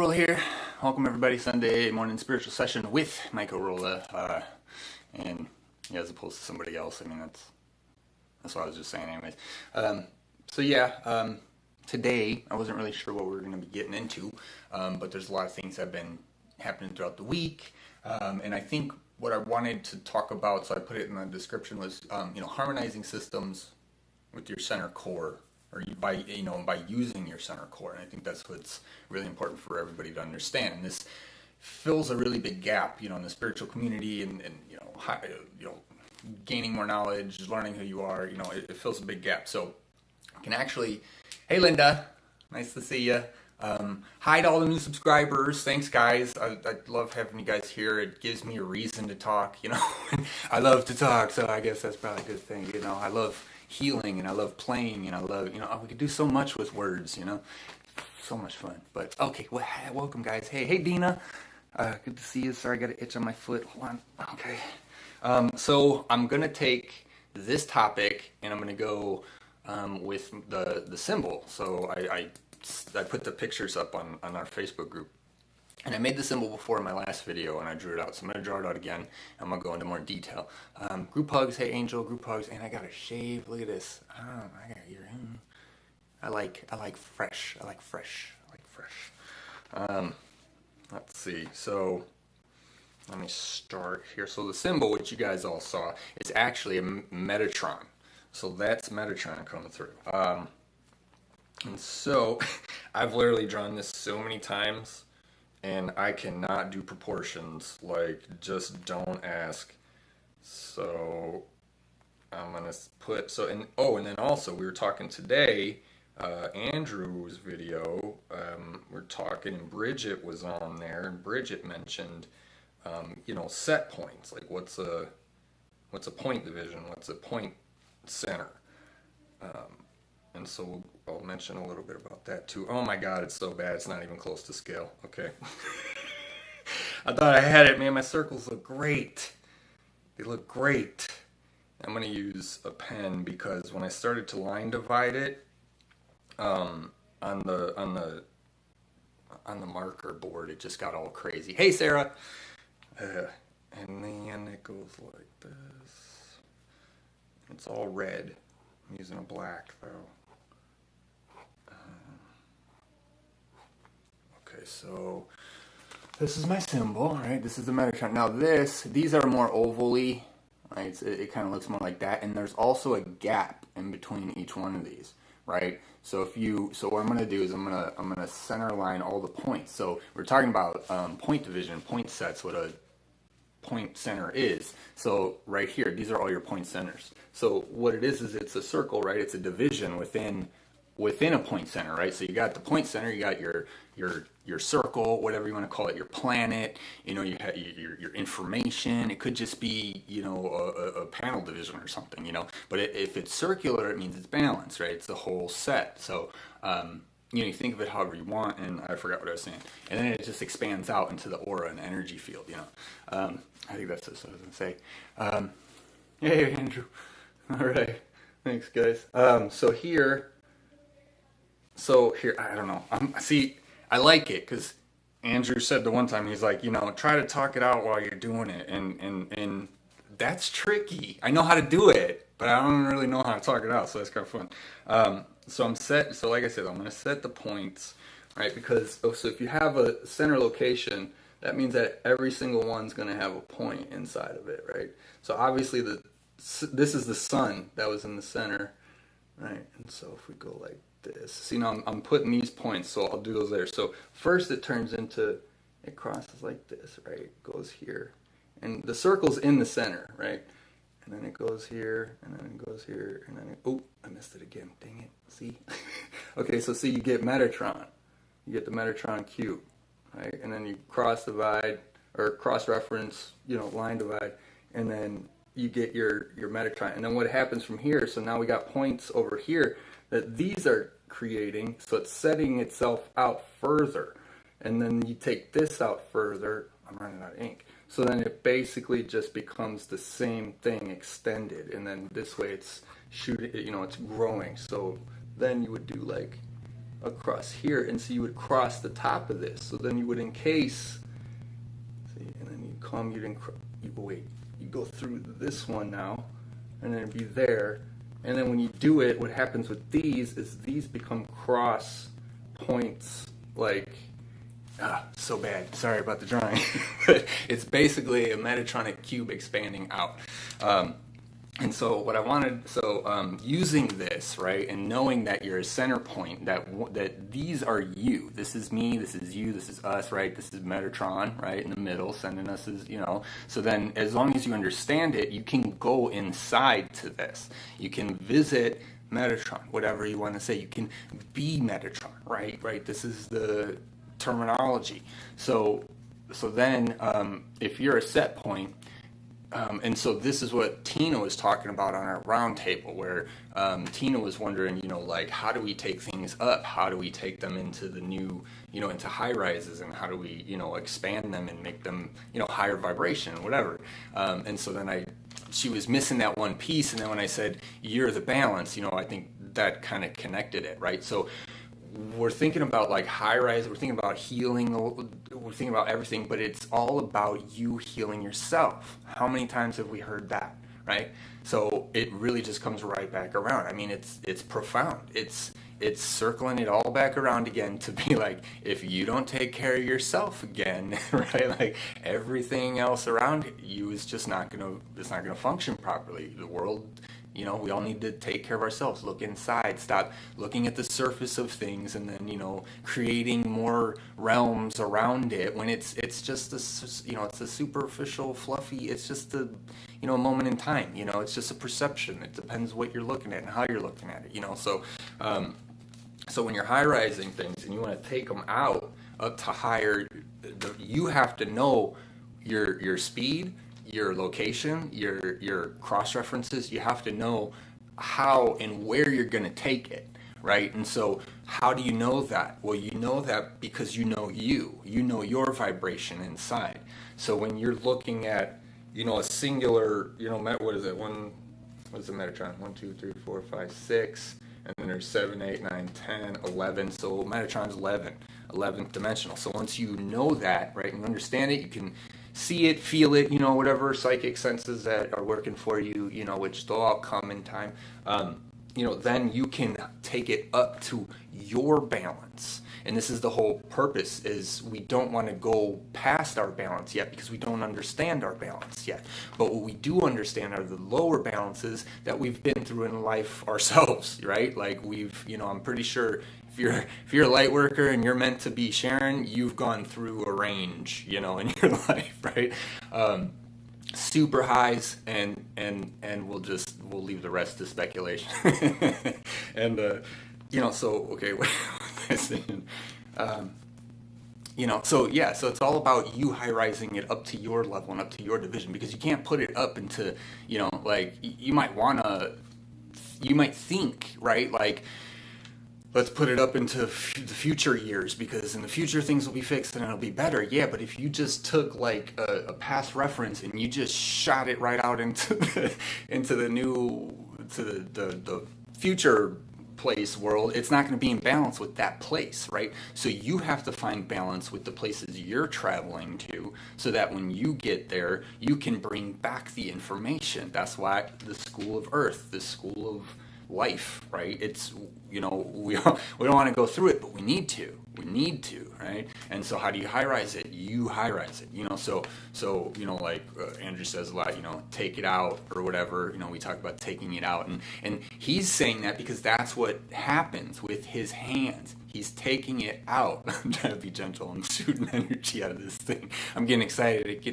Rolla here. Welcome everybody. Sunday morning spiritual session with Rolla, and yeah, as opposed to somebody else. I mean, that's what I was just saying, anyways. Today I wasn't really sure what we were going to be getting into, but there's a lot of things that have been happening throughout the week, and I think what I wanted to talk about, so I put it in the description, was harmonizing systems with your center core, or by using your center core. And I think that's what's really important for everybody to understand. And this fills a really big gap, in the spiritual community, and gaining more knowledge, learning who you are. It fills a big gap. So I can actually, hey Linda, nice to see you. Hi to all the new subscribers. Thanks, guys. I love having you guys here. It gives me a reason to talk. I love to talk, so I guess that's probably a good thing. I love healing, and I love playing, and I love, we could do so much with words, so much fun. But okay, well, welcome guys. Hey Dina, good to see you. Sorry, I got an itch on my foot. Hold on. Okay. So I'm gonna take this topic and I'm gonna go with the symbol. So I put the pictures up on our Facebook group. And I made the symbol before in my last video, and I drew it out. So I'm going to draw it out again. I'm going to go into more detail. Group hugs. Hey, Angel. Group hugs. And I got a shave. Look at this. I got your. I like fresh. I like fresh. Let's see. So let me start here. So the symbol, which you guys all saw, is actually a Metatron. So that's Metatron coming through. And so I've literally drawn this so many times. And I cannot do proportions, just don't ask. So I'm gonna put, and then also we were talking today, Andrew's video, we're talking, and Bridget was on there, and Bridget mentioned, set points, like what's a point division, what's a point center. And so I'll mention a little bit about that too. Oh my God, it's so bad. It's not even close to scale. Okay. I thought I had it, man. My circles look great. They look great. I'm going to use a pen because when I started to line divide it on the marker board, it just got all crazy. Hey, Sarah. And then it goes like this. It's all red. I'm using a black though. Okay, so this is my symbol, right? This is the Metatron. Now these are more ovally, right? It kind of looks more like that, and there's also a gap in between each one of these, right? So what I'm gonna do is I'm gonna center line all the points. So we're talking about point division, point sets, what a point center is. So right here, these are all your point centers. So what it is it's a circle, right? It's a division within a point center, right? So you got the point center, you got your circle, whatever you want to call it, your planet, you have your information. It could just be, a panel division or something, but if it's circular, it means it's balanced, right? It's the whole set. So, you think of it however you want, and I forgot what I was saying. And then it just expands out into the aura and energy field, I think that's what I was going to say. Hey, Andrew. All right. Thanks, guys. So here, I don't know. I like it because Andrew said the one time, he's like, try to talk it out while you're doing it. And that's tricky. I know how to do it, but I don't really know how to talk it out. So that's kind of fun. So like I said, I'm going to set the points, right? Because, so if you have a center location, that means that every single one's going to have a point inside of it, right? So obviously this is the sun that was in the center, right? And so if we go like this, see, now I'm putting these points, so I'll do those there. So first it crosses like this, right? It goes here. And the circle's in the center, right? And then it goes here, and then it goes here, and then I missed it again. Dang it. See? Okay, so see, you get Metatron. You get the Metatron cube, right? And then you cross-divide, or cross-reference, line divide, and then you get your Metatron. And then what happens from here, so now we got points over here that these are creating, so it's setting itself out further. And then you take this out further. I'm running out of ink. So then it basically just becomes the same thing extended, and then this way it's it's growing. So then you would do like across here, and so you would cross the top of this. So then you would encase, see, and then you come, you go through this one now, and then it'd be there. And then when you do it, what happens with these is these become cross points, like, so bad. Sorry about the drawing. But it's basically a Metatronic cube expanding out. And so what I wanted, using this, right, and knowing that you're a center point, that these are you. This is me, this is you, this is us, right? This is Metatron, right, in the middle, sending us as, So then as long as you understand it, you can go inside to this. You can visit Metatron, whatever you want to say. You can be Metatron, right? Right? This is the terminology. So then if you're a set point, and so this is what Tina was talking about on our round table, where Tina was wondering, like, how do we take things up? How do we take them into the new, into high rises, and how do we, expand them and make them, higher vibration, whatever. And so then she was missing that one piece, and then when I said, you're the balance, I think that kind of connected it, right? So we're thinking about like high rise, we're thinking about healing, we're thinking about everything, but it's all about you healing yourself. How many times have we heard that, right? So it really just comes right back around. I mean, it's profound. It's circling it all back around again to be like, if you don't take care of yourself again, right? Like everything else around you is just not gonna function properly. The world, we all need to take care of ourselves. Look inside. Stop looking at the surface of things, and then creating more realms around it. When it's just it's a superficial, fluffy. It's just a moment in time. It's just a perception. It depends what you're looking at and how you're looking at it. So when you're high rising things and you want to take them out up to higher, you have to know your speed, your location, your cross references. You have to know how and where you're going to take it, right? And so how do you know that? Well, you know that because you know your vibration inside. So when you're looking at a singular, what is it, what's the Metatron? 1, 2, 3, 4, 5, 6, and then there's 7, 8, 9, 10, 11. So Metatron's 11th dimensional. So once you know that, right, and understand it, you can see it, feel it, whatever psychic senses that are working for you, which they'll all come in time, then you can take it up to your balance. And this is the whole purpose, is we don't want to go past our balance yet because we don't understand our balance yet. But what we do understand are the lower balances that we've been through in life ourselves, right? Like I'm pretty sure if you're a light worker and you're meant to be Sharon, you've gone through a range, in your life, right? Super highs and we'll leave the rest to speculation. And so okay, so it's all about you high rising it up to your level and up to your division, because you can't put it up into, like you might think, right, like, let's put it up into the future years, because in the future things will be fixed and it'll be better. Yeah, but if you just took like a past reference and you just shot it right out into the future place world, it's not going to be in balance with that place, right? So you have to find balance with the places you're traveling to, so that when you get there, you can bring back the information. That's why the school of Earth, the school of life, right? It's, we don't want to go through it, but we need to, right? And so how do you high rise it? You high rise it, so like Andrew says a lot, take it out or whatever, we talk about taking it out, and he's saying that because that's what happens with his hands. He's taking it out. I'm trying to be gentle and shooting energy out of this thing. I'm getting excited. If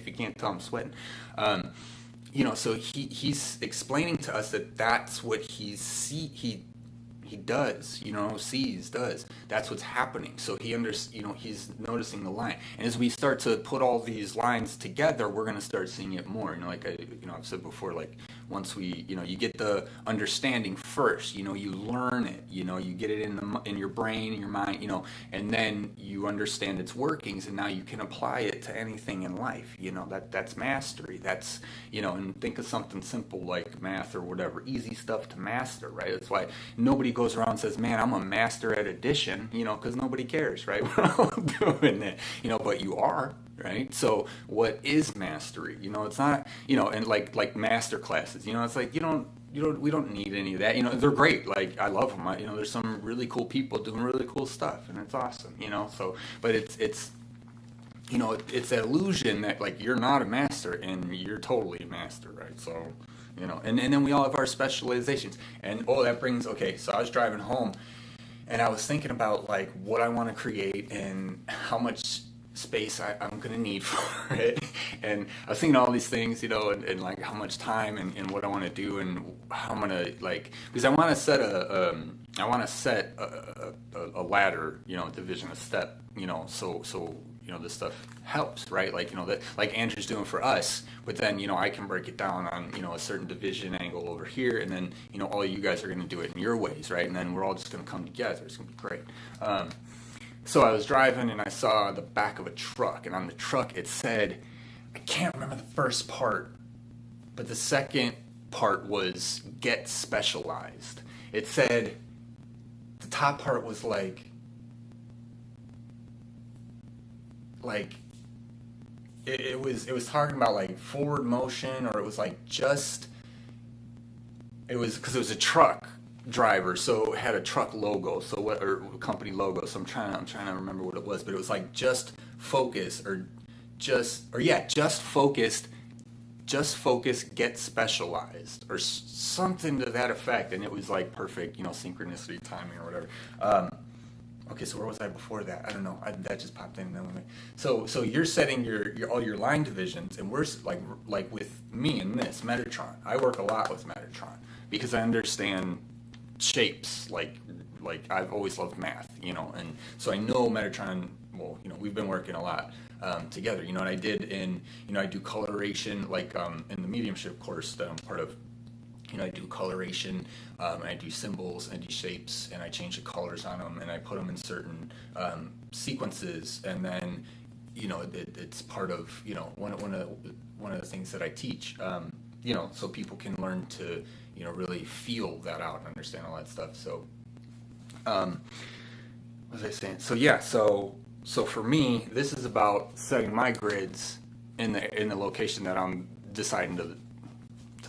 you can't tell, I'm sweating. So he's explaining to us that that's what he does, does. That's what's happening. So he's noticing the line. And as we start to put all these lines together, we're going to start seeing it more. Like I've said before, like once we, you get the understanding first, you learn it, you get it in your brain, in your mind, and then you understand its workings, and now you can apply it to anything in life. That's mastery. That's, and think of something simple like math or whatever, easy stuff to master, right? That's why nobody goes around and says, man, I'm a master at addition, because nobody cares, right? We're all doing it, but you are. Right. So what is mastery? It's not, and like master classes, it's like, we don't need any of that. They're great. Like, I love them. There's some really cool people doing really cool stuff, and it's awesome, so, but it's it's that illusion that, like, you're not a master and you're totally a master, right? So, and then we all have our specializations, and that brings, okay, so I was driving home and I was thinking about, like, what I want to create and how much space I'm going to need for it, and I was thinking all these things, and like how much time and what I want to do and how I'm going to, like, because I want to set a ladder, division, a step, so this stuff helps, right? Like, that, like Andrew's doing for us, but then, I can break it down on, a certain division angle over here, and then, all you guys are going to do it in your ways, right? And then we're all just going to come together. It's going to be great. So I was driving and I saw the back of a truck, and on the truck it said, I can't remember the first part, but the second part was get specialized. It said, the top part was like it was talking about like forward motion, or it was like it was because it was a truck driver, so it had a truck logo, or company logo. So I'm trying to remember what it was, but it was like just focus, just focus, get specialized, or something to that effect. And it was like perfect, synchronicity, timing, or whatever. Okay, so where was I before that? I don't know. That just popped in. So you're setting all your line divisions, and we're like with me in this Metatron. I work a lot with Metatron because I understand shapes. Like I've always loved math, and so I know Metatron. Well, we've been working a lot together, and I did I do coloration, like in the mediumship course that I'm part of. I do coloration, and I do symbols, and I do shapes, and I change the colors on them, and I put them in certain sequences, and then, it's part of, one of the things that I teach, so people can learn to, really feel that out and understand all that stuff. So, what was I saying? So yeah, so for me, this is about setting my grids in the location that I'm deciding to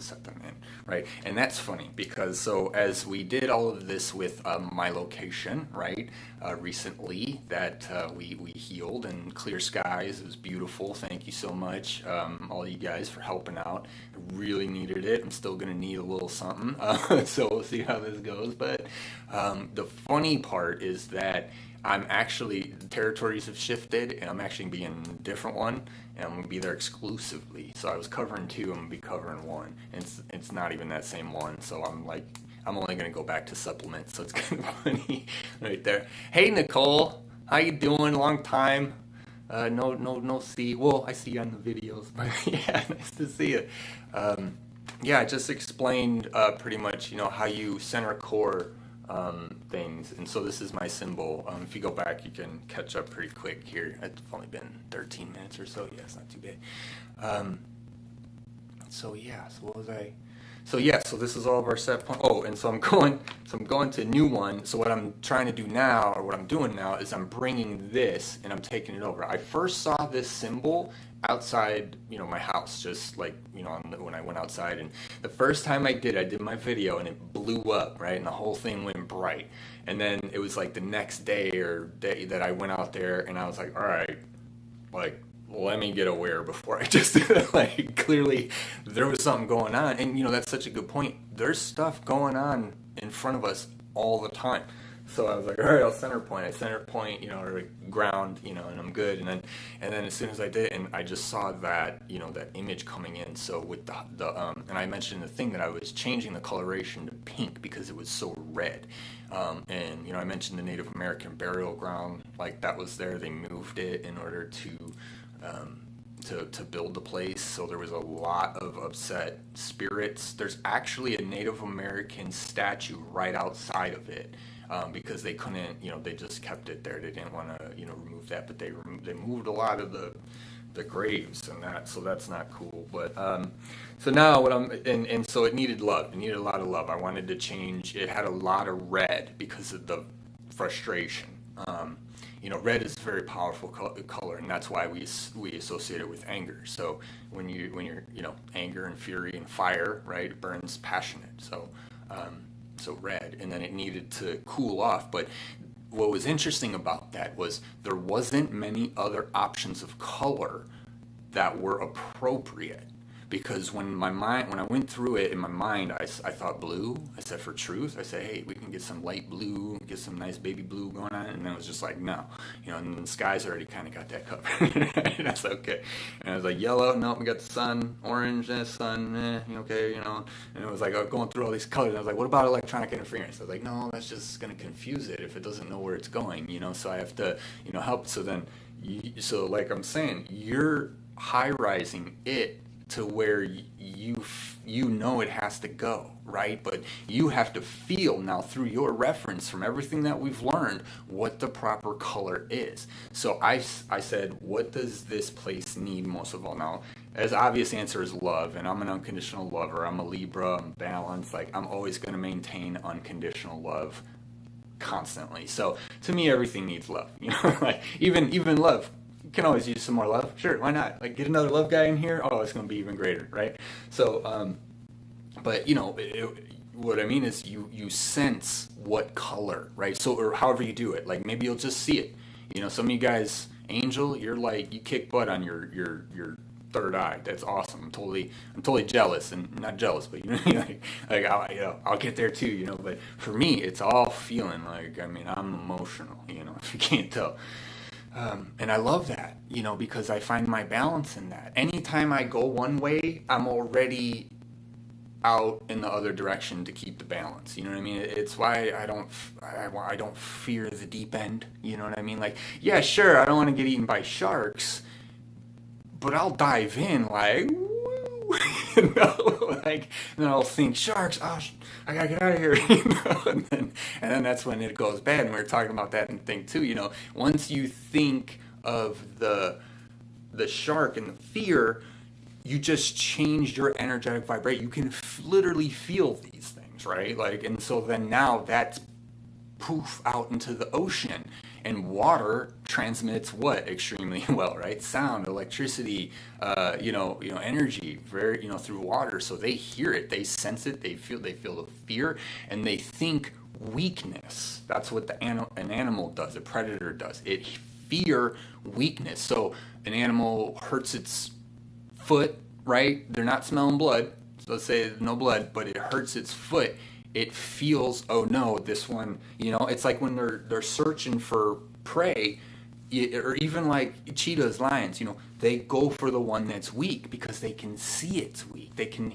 set them in, right? And that's funny because so as we did all of this with my location, right, recently that we healed and clear skies, it was beautiful. Thank you so much, all you guys, for helping out. I really needed it. I'm still gonna need a little something, so we'll see how this goes. But the funny part is that the territories have shifted, and I'm actually gonna be in a different one, and I'm gonna be there exclusively. So I was covering 2, I'm gonna be covering 1, and it's not even that same one. So I'm only gonna go back to supplements. So it's kind of funny right there. Hey Nicole, how you doing? Long time. No see. Well, I see you on the videos, but yeah, nice to see you. Yeah, I just explained pretty much, how you center core things, and so this is my symbol. If you go back, you can catch up pretty quick here. It's only been 13 minutes or so. Yeah, it's not too bad. So what was I? So this is all of our set point. Oh, and so I'm going to a new one. So what I'm trying to do now, or what I'm doing now, is I'm bringing this and I'm taking it over. I first saw this symbol outside, my house, just like, when I went outside, and the first time I did my video, and it blew up, right, and the whole thing went bright. And then it was like the next day that I went out there, and I was like, all right, like, let me get aware before I just like, clearly there was something going on. And that's such a good point. There's stuff going on in front of us all the time. So I was like, all right, I'll center point. I center point, or ground, and I'm good. And then as soon as I did, and I just saw that, that image coming in. So with the and I mentioned the thing that I was changing the coloration to pink because it was so red. And I mentioned the Native American burial ground, like that was there. They moved it in order to to build the place. So there was a lot of upset spirits. There's actually a Native American statue right outside of it, because they couldn't, they just kept it there. They didn't want to, remove that, but they moved a lot of the graves and that, so that's not cool. But so now what and so it needed love. It needed a lot of love. I wanted to change. It had a lot of red because of the frustration. Red is a very powerful color, and that's why we associate it with anger. So when you're anger and fury and fire, right, it burns passionate. So so red, and then it needed to cool off. But what was interesting about that was there wasn't many other options of color that were appropriate. Because when I went through it in my mind, I thought blue. I said for truth. I said, hey, we can get some light blue, get some nice baby blue going on. And then it was just like, no. And the skies already kind of got that covered. And I was like, okay. And I was like, yellow, no, we got the sun. Orange, sun, okay, And it was like going through all these colors. And I was like, what about electronic interference? I was like, no, that's just going to confuse it if it doesn't know where it's going, So I have to, help. So then, so like I'm saying, you're high-rising it to where you know it has to go, right? But you have to feel now through your reference from everything that we've learned what the proper color is. So I said, what does this place need most of all? Now, as obvious answer is love, and I'm an unconditional lover. I'm a Libra, I'm balanced. Like, I'm always going to maintain unconditional love constantly. So to me, everything needs love. Like even love. Can always use some more love. Sure, why not? Like, get another love guy in here. Oh, it's going to be even greater, right? So, but what I mean is you sense what color, right? So, or however you do it. Like, maybe you'll just see it. Some of you guys, angel, you're like, you kick butt on your third eye. That's awesome. I'm totally jealous, and not jealous, but I'll get there too. But for me, it's all feeling like, I'm emotional. If you can't tell. And I love that, because I find my balance in that. Anytime I go one way, I'm already out in the other direction to keep the balance. You know what I mean? It's why I don't fear the deep end. You know what I mean? Like, yeah, sure, I don't want to get eaten by sharks, but I'll dive in like, woo, like, and then I'll think sharks. Oh, I gotta get out of here, and then that's when it goes bad. And we were talking about that and thing too. Once you think of the shark and the fear, you just change your energetic vibration. You can literally feel these things, right? Like, and so then now that's poof out into the ocean. And water transmits what extremely well, right? Sound, electricity, energy, very, through water. So they hear it, they sense it, they feel the fear, and they think weakness. That's what an animal does, a predator does. It fear weakness. So an animal hurts its foot, right? They're not smelling blood. So let's say no blood, but it hurts its foot. It feels, oh no, this one, it's like when they're searching for prey, or even like cheetahs, lions, they go for the one that's weak because they can see it's weak. They can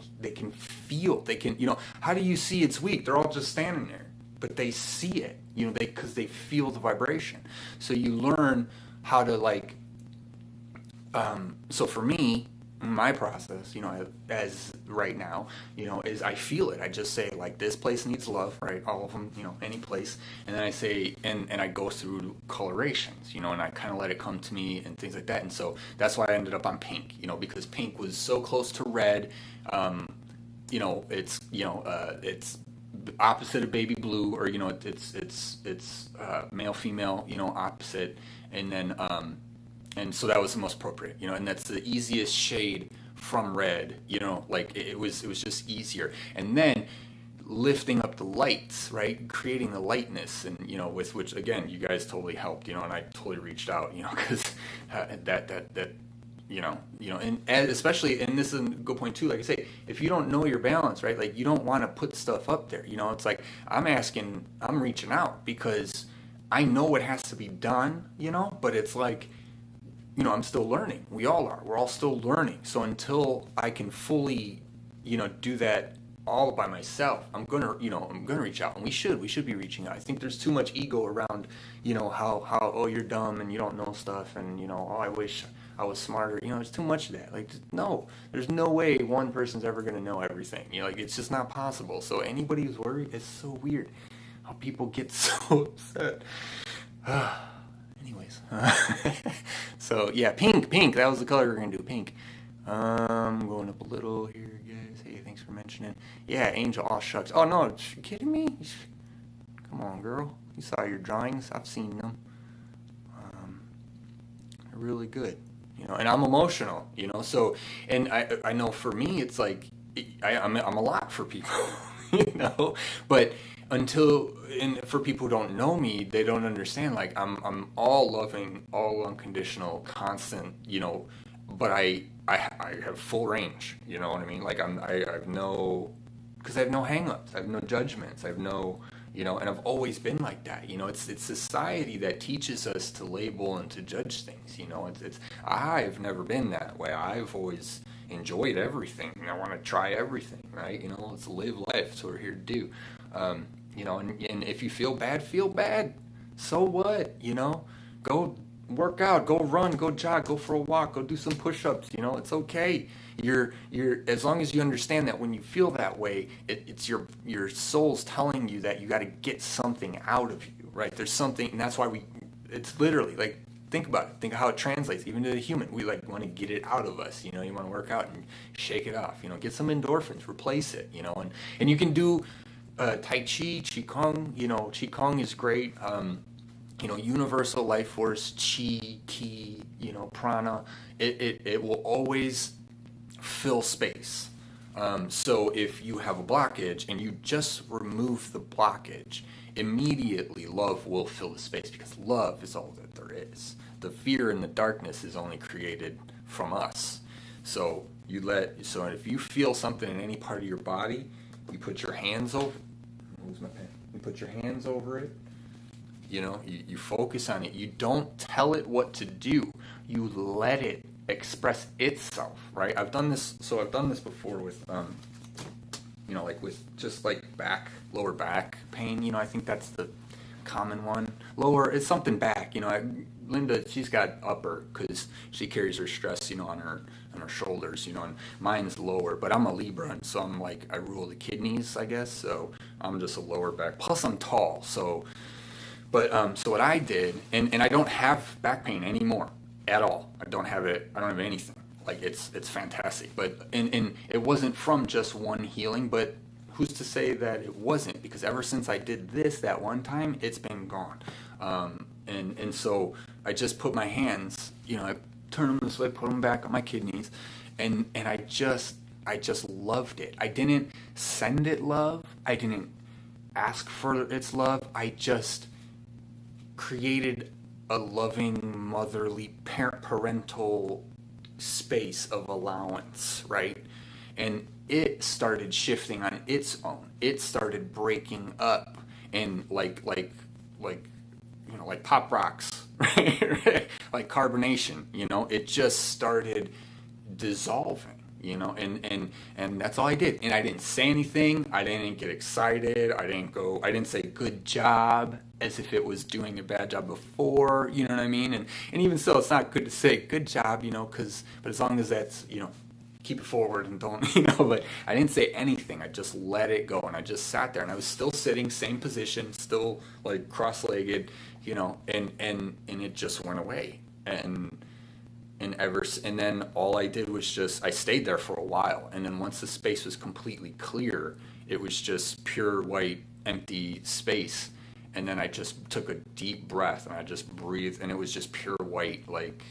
feel, how do you see it's weak? They're all just standing there, but they see it, because they feel the vibration. So you learn how to so for me, my process, as right now, is I feel it. I just say, like, this place needs love, right? All of them, any place. And then I say, and I go through colorations, and I kind of let it come to me and things like that. And so that's why I ended up on pink, because pink was so close to red. It's opposite of baby blue, or, it's male, female, opposite. And then, and so that was the most appropriate, and that's the easiest shade from red, like it was just easier. And then lifting up the lights, right? Creating the lightness, and, with which, again, you guys totally helped, and I totally reached out, because and especially, and this is a good point too, like I say, if you don't know your balance, right? Like, you don't want to put stuff up there, it's like, I'm reaching out because I know what has to be done, but it's like, I'm still learning. We all are. We're all still learning. So until I can fully, do that all by myself, I'm gonna reach out, and we should be reaching out. I think there's too much ego around, how oh, you're dumb and you don't know stuff, and oh, I wish I was smarter. There's too much of that. Like, no, there's no way one person's ever gonna know everything. Like, it's just not possible. So anybody who's worried, it's so weird how people get so upset. Anyways, so yeah, pink. That was the color we're gonna do, pink. Going up a little here, guys. Hey, thanks for mentioning. Yeah, Angel. Oh shucks. Oh no, you kidding me? Come on, girl. You saw your drawings. I've seen them. They're really good. And I'm emotional. So, and I know for me, it's like I'm a lot for people. But and for people who don't know me, they don't understand. Like, I'm all loving, all unconditional, constant. But I have full range. You know what I mean? Like, I have no, because I have no hangups. I have no judgments. I have no, and I've always been like that. It's society that teaches us to label and to judge things. I've never been that way. I've always enjoyed everything, and I want to try everything. Right? Let's live life. That's what we're here to do. And if you feel bad. So what? Go work out, go run, go jog, go for a walk, go do some push-ups. It's okay. You're as long as you understand that when you feel that way, it's your soul's telling you that you got to get something out of you, right? There's something, and that's why it's literally like, think about it. Think of how it translates even to the human. We like want to get it out of us. You want to work out and shake it off. Get some endorphins, replace it. And you can do Tai Chi, Qigong. Qigong is great. Universal life force, chi, ki, prana, it will always fill space. So if you have a blockage and you just remove the blockage, immediately love will fill the space, because love is all that there is. The fear and the darkness is only created from us. So if you feel something in any part of your body, you put your hands over, where's my pen? You put your hands over it. You focus on it. You don't tell it what to do. You let it express itself, right? I've done this before with, like with just like lower back pain. I think that's the common one. Lower, it's something back. Linda, she's got upper because she carries her stress, on her shoulders, and mine's lower. But I'm a Libra, and so I'm like, I rule the kidneys, I guess. So I'm just a lower back. Plus, I'm tall, so. But so what I did, and I don't have back pain anymore at all. I don't have it. I don't have anything. Like, it's fantastic. But and it wasn't from just one healing. But who's to say that it wasn't? Because ever since I did this that one time, it's been gone. And so I just put my hands. I turn them this way, put them back on my kidneys, and I just loved it. I didn't send it love. I didn't ask for its love. I just created a loving, motherly, parental space of allowance, right? And it started shifting on its own. It started breaking up, and like pop rocks, right? Like carbonation, it just started dissolving. And that's all I did. And I didn't say anything. I didn't get excited. I didn't say good job as if it was doing a bad job before, you know what I mean? And even so, it's not good to say good job, but as long as that's, keep it forward and don't, but I didn't say anything. I just let it go, and I just sat there, and I was still sitting, same position, still like cross-legged, and it just went away. And then all I did was I stayed there for a while, and then once the space was completely clear, it was just pure white, empty space. And then I just took a deep breath, and I just breathed, and it was just pure white, like,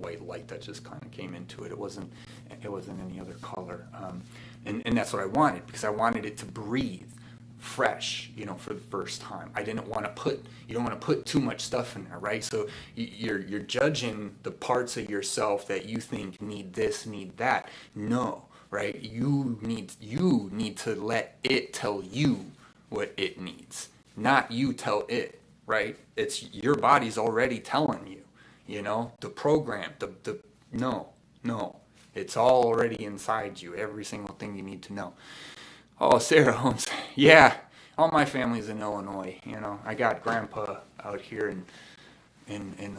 white light that just kind of came into it. It wasn't any other color. And that's what I wanted, because I wanted it to breathe fresh, for the first time. I didn't want to you don't want to put too much stuff in there, right? So you're judging the parts of yourself that you think need this, need that. No, right? You need to let it tell you what it needs, not you tell it, right? It's your body's already telling you, the program, no, it's all already inside you, every single thing you need to know. Oh, Sarah Holmes. Yeah, all my family's in Illinois. You know, I got grandpa out here and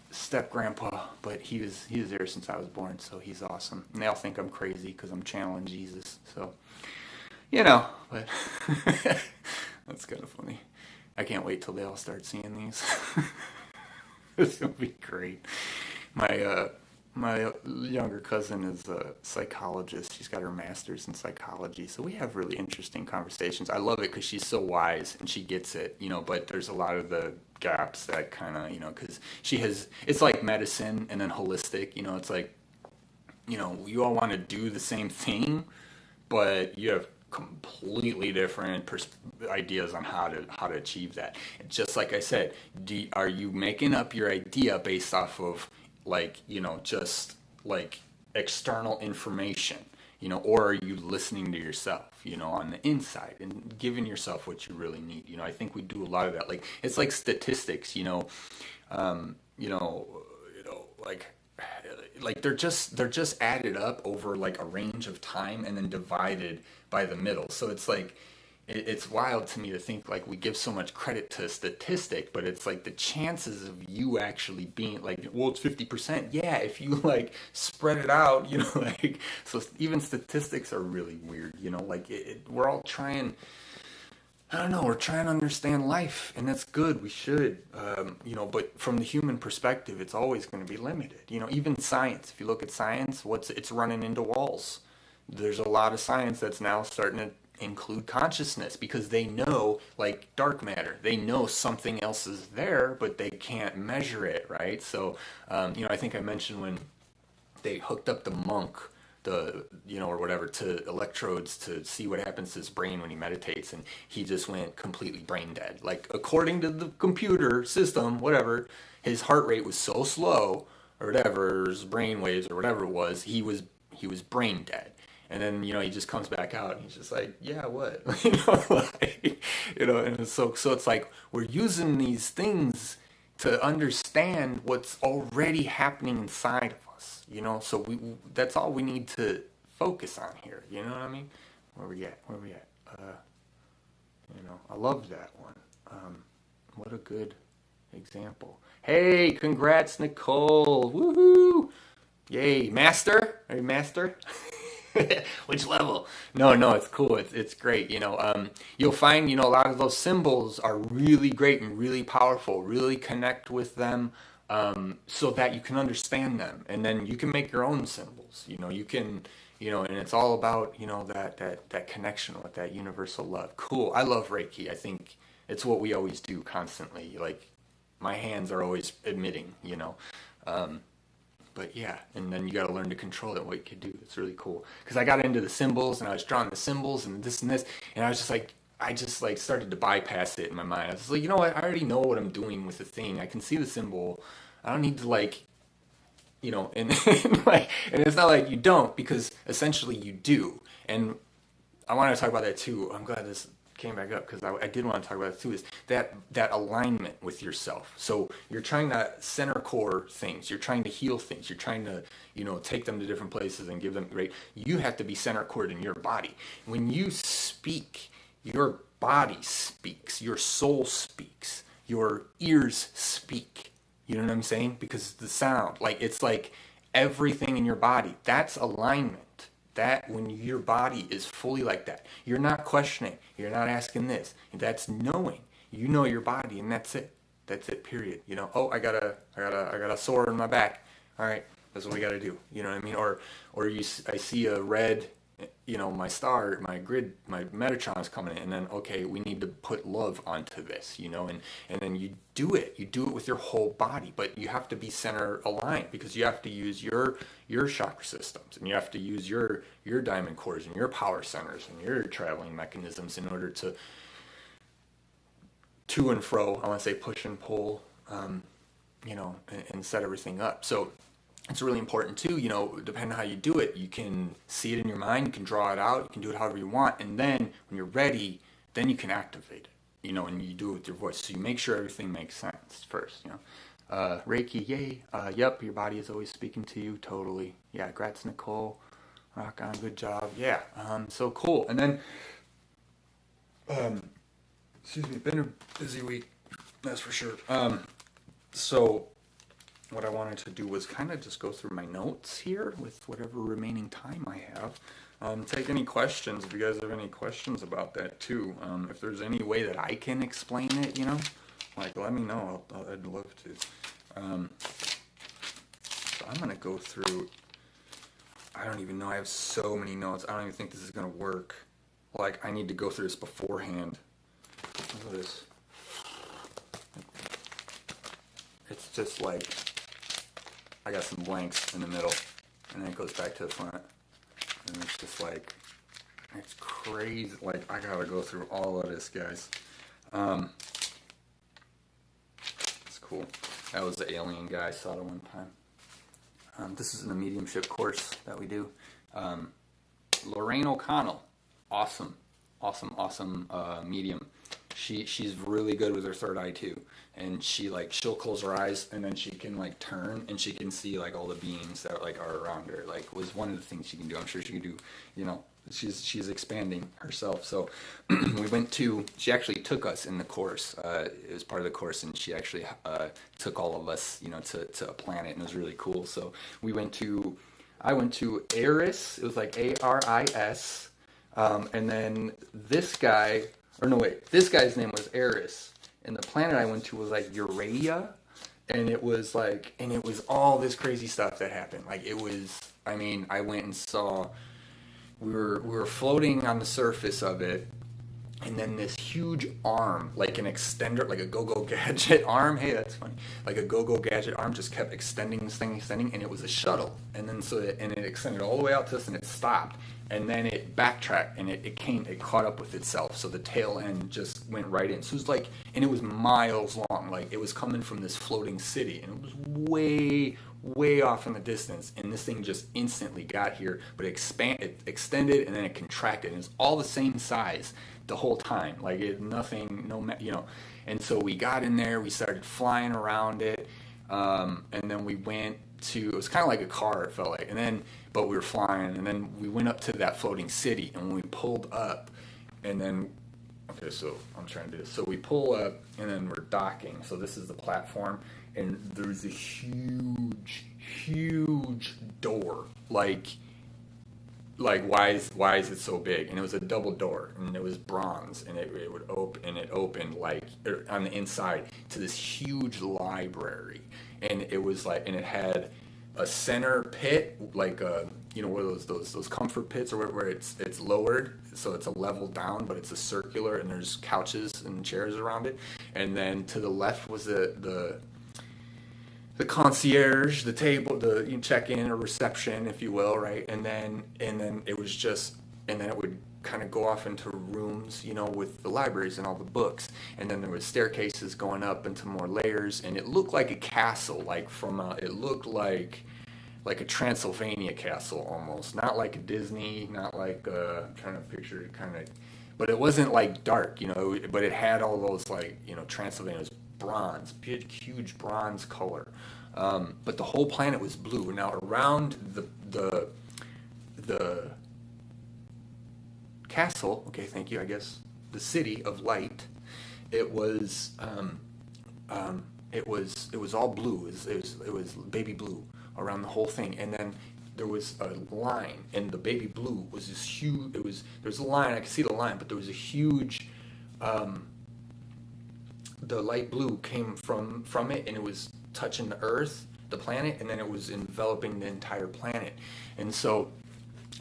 step grandpa, but he was there since I was born, so he's awesome. And they all think I'm crazy because I'm channeling Jesus. So you know, but that's kind of funny. I can't wait till they all start seeing these. It's gonna be great. My younger cousin is a psychologist. She's got her master's in psychology, so we have really interesting conversations. I love it because she's so wise and she gets it, you know. But there's a lot of the gaps that kind of, you know, because she has. It's like medicine and then holistic. You know, it's like, you know, you all want to do the same thing, but you have completely different ideas on how to achieve that. And just like I said, are you making up your idea based off of, like, you know, just like external information, you know, or are you listening to yourself, you know, on the inside and giving yourself what you really need? You know, I think we do a lot of that. Like, it's like statistics, you know, um, you know, like they're just added up over like a range of time and then divided by the middle. So it's like it's wild to me to think like we give so much credit to a statistic, but it's like the chances of you actually being like, well, it's 50%. Yeah, if you like spread it out, you know, like, so even statistics are really weird, you know, like we're all trying. I don't know. We're trying to understand life, and that's good. We should, you know. But from the human perspective, it's always going to be limited. You know, even science. If you look at science, it's running into walls. There's a lot of science that's now starting to include consciousness because they know, like dark matter, they know something else is there, but they can't measure it, right? So, you know, I think I mentioned when they hooked up the monk, the, you know, or whatever, to electrodes to see what happens to his brain when he meditates, and he just went completely brain dead. Like, according to the computer system, whatever, his heart rate was so slow or whatever, his brain waves or whatever it was, he was brain dead. And then, you know, he just comes back out and he's just like, yeah, what? You know, like, you know, and so it's like we're using these things to understand what's already happening inside of us, you know. So that's all we need to focus on here, you know what I mean? Where we at? You know, I love that one. What a good example. Hey, congrats, Nicole. Woohoo! Yay, master. Are you master? Which level? No, no, it's cool. It's great. You know, you'll find, you know, a lot of those symbols are really great and really powerful. Really connect with them, so that you can understand them, and then you can make your own symbols. You know, you can, you know, and it's all about, you know, that connection with that universal love. Cool. I love Reiki. I think it's what we always do constantly. Like, my hands are always emitting. You know. But yeah, and then you got to learn to control it, what you can do. It's really cool. Because I got into the symbols, and I was drawing the symbols and this, and I was just like, I just like started to bypass it in my mind. I was like, you know what? I already know what I'm doing with the thing. I can see the symbol. I don't need to, like, you know, and like, and it's not like you don't, because essentially you do. And I want to talk about that too. I'm glad this came back up because I did want to talk about it too. Is that alignment with yourself? So you're trying to center core things. You're trying to heal things. You're trying to, you know, take them to different places and give them great. You have to be center cored in your body. When you speak, your body speaks. Your soul speaks. Your ears speak. You know what I'm saying? Because the sound, like, it's like everything in your body. That's alignment. That when your body is fully like that, you're not questioning, you're not asking this. That's knowing. You know your body, and that's it. That's it. Period. You know. Oh, I got a sore in my back. All right, that's what we got to do. You know what I mean? Or I see a red. You know, my star, my grid, my Metatron is coming in, and then, okay, we need to put love onto this, you know, and then you do it with your whole body, but you have to be center aligned, because you have to use your chakra systems, and you have to use your diamond cores and your power centers and your traveling mechanisms in order to and fro, I want to say push and pull, you know, and set everything up. So it's really important too, you know, depending on how you do it, you can see it in your mind, you can draw it out, you can do it however you want, and then when you're ready, then you can activate it, you know, and you do it with your voice. So you make sure everything makes sense first, you know. Reiki, yay. Yep, your body is always speaking to you, totally. Yeah, congrats, Nicole. Rock on, good job. Yeah, so cool. And then, excuse me, been a busy week, that's for sure. So what I wanted to do was kind of just go through my notes here with whatever remaining time I have. Take any questions if you guys have any questions about that too. If there's any way that I can explain it, like let me know. I'd love to. So I'm gonna go through. I don't even know. I have so many notes. I don't even think this is gonna work. Like I need to go through this beforehand. Look at this. It's just like I got some blanks in the middle, and then it goes back to the front, and it's just like it's crazy. Like I gotta go through all of this, guys. It's cool. That was the alien guy. I saw it one time. This is in the mediumship course that we do. Lorraine O'Connell, awesome medium. She's really good with her third eye too, and she'll close her eyes and then she can like turn and she can see like all the beings that like are around her. Like was one of the things she can do. I'm sure she can do. She's expanding herself. So she actually took us in the course. It was part of the course, and she actually took all of us, to a planet, and it was really cool. So I went to Eris. It was like Aris, and then this guy's name was Eris, and the planet I went to was like Urea, and it was all this crazy stuff that happened. Like it was, I went and saw. We were floating on the surface of it, and then this huge arm, like an extender, like a go-go gadget arm. Hey, that's funny. Like a go-go gadget arm just kept extending, and it was a shuttle. And then it extended all the way out to us, and it stopped. And then it backtracked, and it caught up with itself. So the tail end just went right in. So it was and it was miles long. Like it was coming from this floating city, and it was way off in the distance, and this thing just instantly got here, but it extended, and then it contracted, and it was all the same size the whole time, and so we got in there, we started flying around it, and then we went to, it was kind of like a car, it felt like, but we were flying, and then we went up to that floating city, and when we pulled up, and then okay, so I'm trying to do this. So we pull up, and then we're docking. So this is the platform, and there's a huge door. Like why is it so big? And it was a double door, and it was bronze, and it would open, and it opened on the inside to this huge library, and it was and it had a center pit, like one of those comfort pits, or where it's lowered, so it's a level down, but it's a circular, and there's couches and chairs around it. And then to the left was the concierge, the table, the check-in or reception, if you will, right? And then it was just, and then it would kind of go off into rooms, with the libraries and all the books. And then there was staircases going up into more layers, and it looked like a castle, it looked like a Transylvania castle almost, not like a Disney, not like I'm trying to picture it kind of, but it wasn't like dark, but it had all those Transylvania was bronze, big, huge bronze color, but the whole planet was blue. Now around the castle, okay, thank you, I guess the city of light, it was all blue. It was baby blue around the whole thing, and then there was a line, and the baby blue was this huge. There's a line. I could see the line, but there was a huge. The light blue came from it, and it was touching the Earth, the planet, and then it was enveloping the entire planet. And so,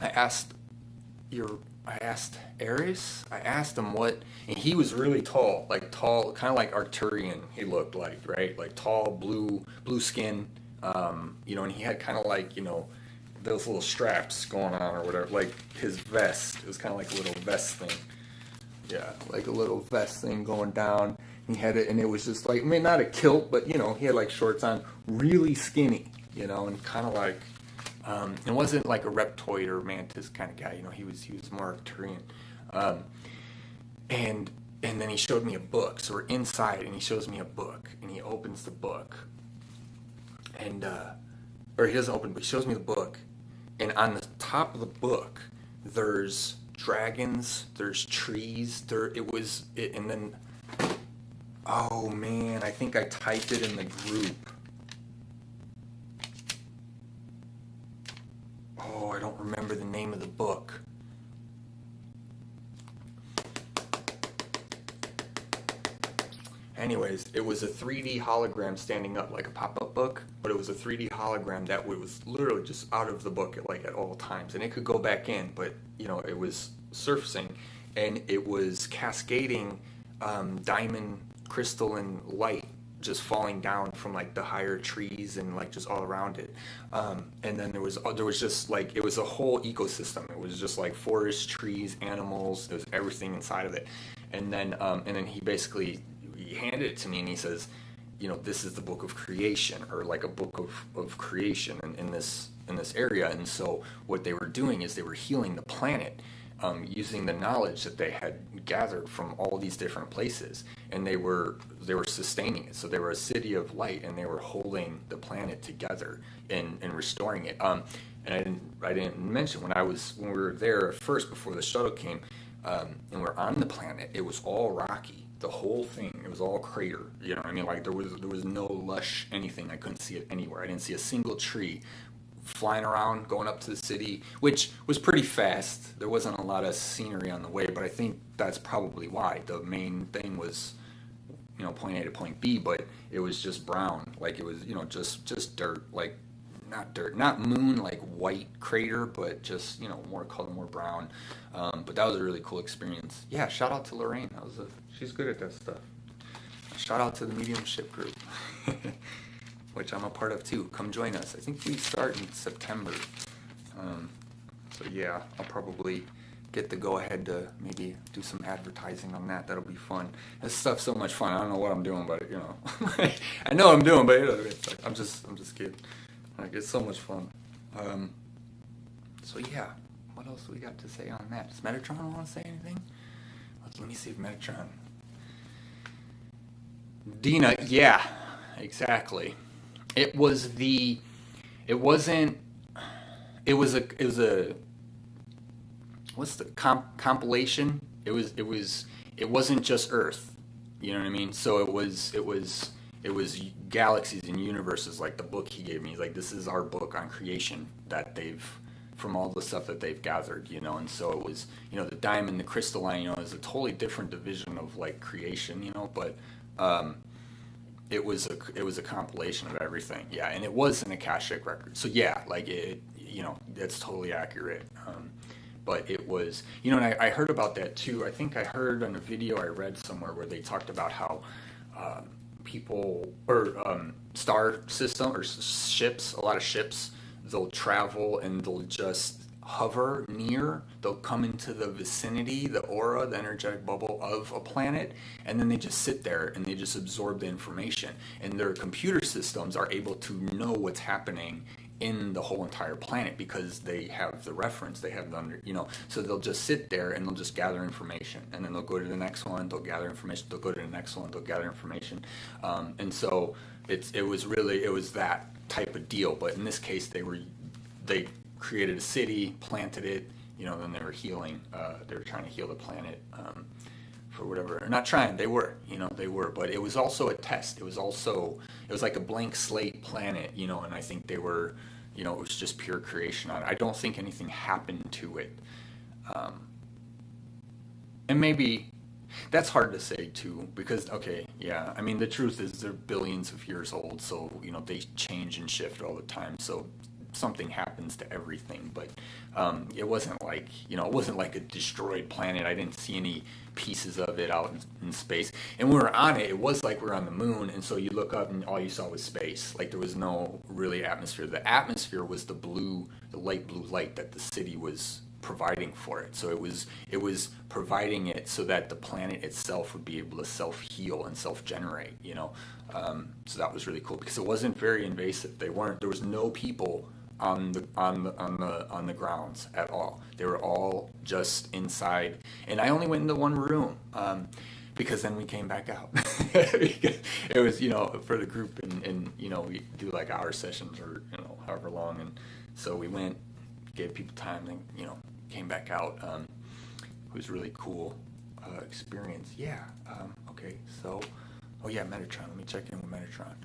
I asked Ares. I asked him what, and he was really tall, kind of like Arcturian. He looked like, right, like tall, blue skin. And he had kind of those little straps going on or whatever, like his vest. It was kind of like a little vest thing. Yeah, like a little vest thing going down. He had it, and it was just not a kilt, but he had shorts on, really skinny, and kind of it wasn't like a reptoid or mantis kind of guy. He was more Arcturian. And then he showed me a book. So we're inside, and he shows me a book, and he opens the book. And or he doesn't open, but he shows me the book, and on the top of the book, there's dragons, there's trees, and then, oh man, I think I typed it in the group. Oh, I don't remember the name of the book. Anyways, it was a 3D hologram standing up like a pop-up book, but it was a 3D hologram that was literally just out of the book at all times, and it could go back in, but it was surfacing, and it was cascading diamond, crystalline light just falling down from like the higher trees and like just all around it, and then there was just like, it was a whole ecosystem. It was just like forest, trees, animals. It was everything inside of it, and then he basically handed it to me and he says, this is the book of creation, or like a book of creation in this area. And so what they were doing is they were healing the planet, using the knowledge that they had gathered from all these different places, and they were sustaining it. So they were a city of light, and they were holding the planet together and restoring it. And I didn't mention when we were there at first before the shuttle came, and we're on the planet. It was all rocky. The whole thing, it was all crater. Like there was no lush anything. I couldn't see it anywhere. I didn't see a single tree. Flying around, going up to the city, which was pretty fast. There wasn't a lot of scenery on the way, but I think that's probably why. The main thing was, point A to point B, but it was just brown. Like it was, just dirt, like not dirt, not moon, like white crater, but just, more color, more brown. But that was a really cool experience. Yeah, shout out to Lorraine. She's good at that stuff. Shout out to the mediumship group, which I'm a part of too. Come join us. I think we start in September. So yeah, I'll probably get the go ahead to maybe do some advertising on that. That'll be fun. This stuff's so much fun. I don't know what I'm doing, but I know I'm doing, but it's like, I'm just kidding. Like, it's so much fun. So yeah, what else do we got to say on that? Does Metatron want to say anything? Let me see if Metatron. Dina, yeah, exactly. It was a what's the compilation? It wasn't just Earth. You know what I mean? So it was galaxies and universes. Like the book he gave me, like, this is our book on creation that from all the stuff that they've gathered, and so it was, the diamond, the crystalline, is a totally different division of like creation, but it was a compilation of everything. Yeah, and it was an Akashic record. So yeah, like it, that's totally accurate. But it was, and I heard about that too. I think I heard on a video I read somewhere where they talked about how people, or star system, or ships, a lot of ships, they'll travel and they'll just hover near, they'll come into the vicinity, the aura, the energetic bubble of a planet, and then they just sit there and they just absorb the information, and their computer systems are able to know what's happening in the whole entire planet because they have the reference, they have the so they'll just sit there and they'll just gather information, and then they'll go to the next one, they'll gather information, they'll go to the next one, they'll gather information, and so it was that type of deal. But in this case, they created a city, planted it, then they were healing, they were trying to heal the planet, for whatever, not trying, they were, but it was also a test. It was like a blank slate planet, and I think they were, it was just pure creation on it. I don't think anything happened to it. And maybe that's hard to say too, because, okay, yeah, I mean, the truth is they're billions of years old, so, they change and shift all the time, so something happens to everything. But it wasn't like, it wasn't like a destroyed planet. I didn't see any pieces of it out in space. And when we were on it, it was like we were on the moon, and so you look up and all you saw was space. Like, there was no really atmosphere. The atmosphere was the light blue light that the city was providing for it. So it was providing it so that the planet itself would be able to self-heal and self-generate, so that was really cool because it wasn't very invasive. There was no people on the grounds at all. They were all just inside, and I only went into one room because then we came back out. It was, for the group, and we do like hour sessions or however long, and so we went gave people time, and came back out. It was really cool experience. Yeah. Okay. So, oh yeah, Metatron. Let me check in with Metatron.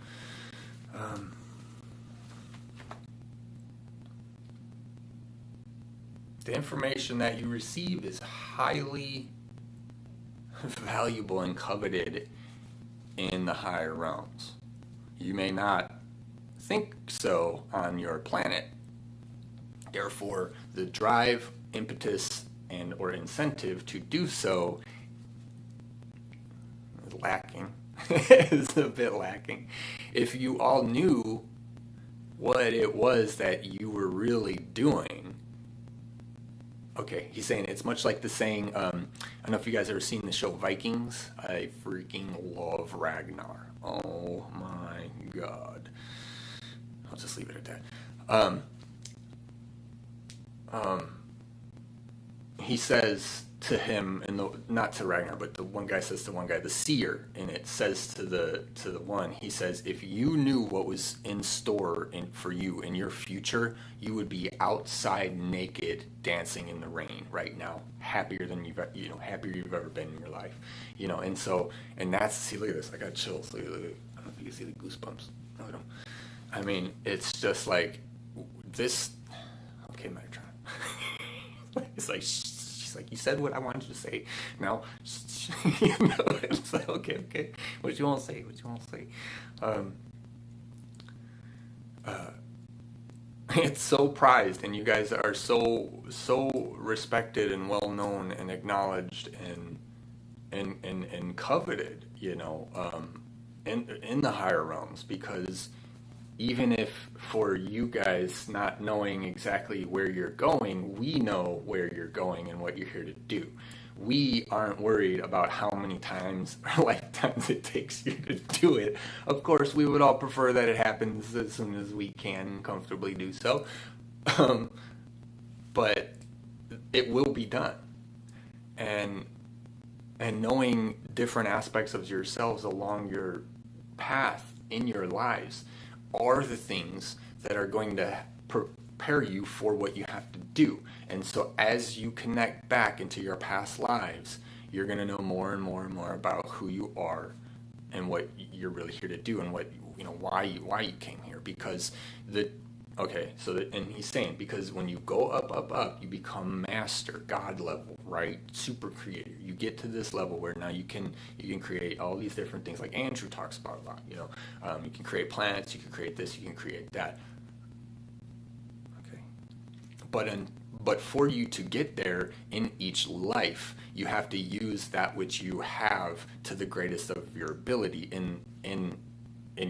The information that you receive is highly valuable and coveted in the higher realms. You may not think so on your planet. Therefore, the drive, impetus, and or incentive to do so is lacking. It's a bit lacking. If you all knew what it was that you were really doing. Okay, he's saying it's much like the saying, I don't know if you guys ever seen the show Vikings. I freaking love Ragnar. Oh my god. I'll just leave it at that. He says to him, not to Ragnar, but the one guy says to one guy, the seer, and it says to the one, he says, if you knew what was in store for you in your future, you would be outside naked, dancing in the rain right now, happier you've ever been in your life, and that's, see, look at this, I got chills, look, I don't know if you can see the goosebumps, look at them. I mean, it's just like this. Okay, Metatron. It's like, she's like, you said what I wanted you to say. Now, it's like, okay. What you want to say? It's so prized, and you guys are so respected and well known and acknowledged and coveted, in the higher realms, because even if for you guys not knowing exactly where you're going, we know where you're going and what you're here to do. We aren't worried about how many times or lifetimes it takes you to do it. Of course, we would all prefer that it happens as soon as we can comfortably do so. But it will be done. And knowing different aspects of yourselves along your path in your lives are the things that are going to prepare you for what you have to do. And so as you connect back into your past lives, you're going to know more and more and more about who you are and what you're really here to do, and what, why you came here. Because and he's saying, because when you go up, you become master, God level, right? Super creator. You get to this level where now you can create all these different things, like Andrew talks about a lot. You can create planets, you can create this, you can create that. Okay, but for you to get there in each life, you have to use that which you have to the greatest of your ability in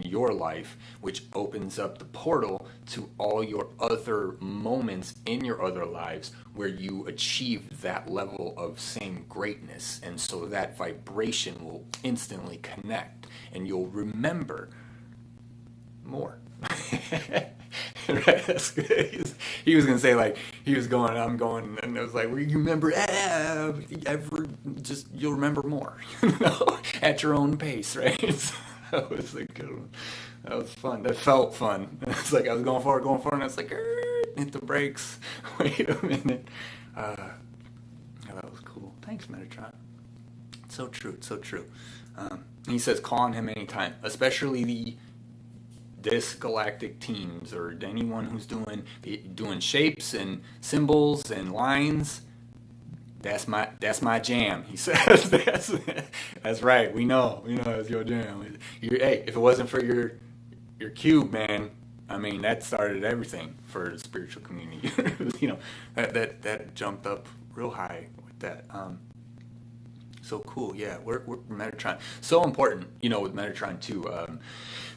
your life, which opens up the portal to all your other moments in your other lives where you achieve that level of same greatness. And so that vibration will instantly connect, and you'll remember more. Right, that's good. He was gonna say, like, I'm going, and it was like, well, you remember, you'll remember more, at your own pace, right? So that was a good one. That was fun. That felt fun. It's like I was going forward, and I was like, hit the brakes. Wait a minute. That was cool. Thanks, Metatron. It's so true. It's so true. He says, call on him anytime, especially this galactic teams, or anyone who's doing shapes and symbols and lines. That's my jam. He says that's right. We know it's your jam. Hey, if it wasn't for your cube, man, I mean, that started everything for the spiritual community. that jumped up real high with that. So cool, yeah. We're Metatron, so important, with Metatron too,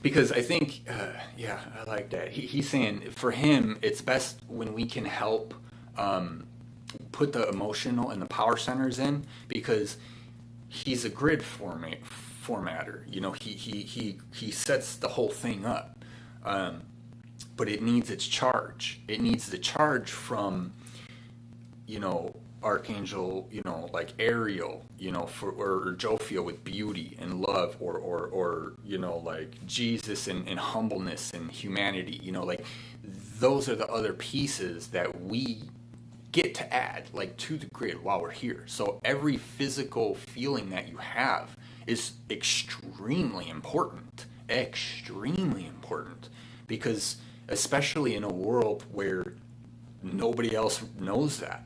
because I think, I like that. He's saying for him, it's best when we can help put the emotional and the power centers in, because he's a grid formatter. He sets the whole thing up, but it needs its charge. It needs the charge from, Archangel, like Ariel, or Jophiel with beauty and love, or like Jesus and humbleness and humanity, like those are the other pieces that we get to add, like, to the grid while we're here. So every physical feeling that you have is extremely important, because especially in a world where nobody else knows that,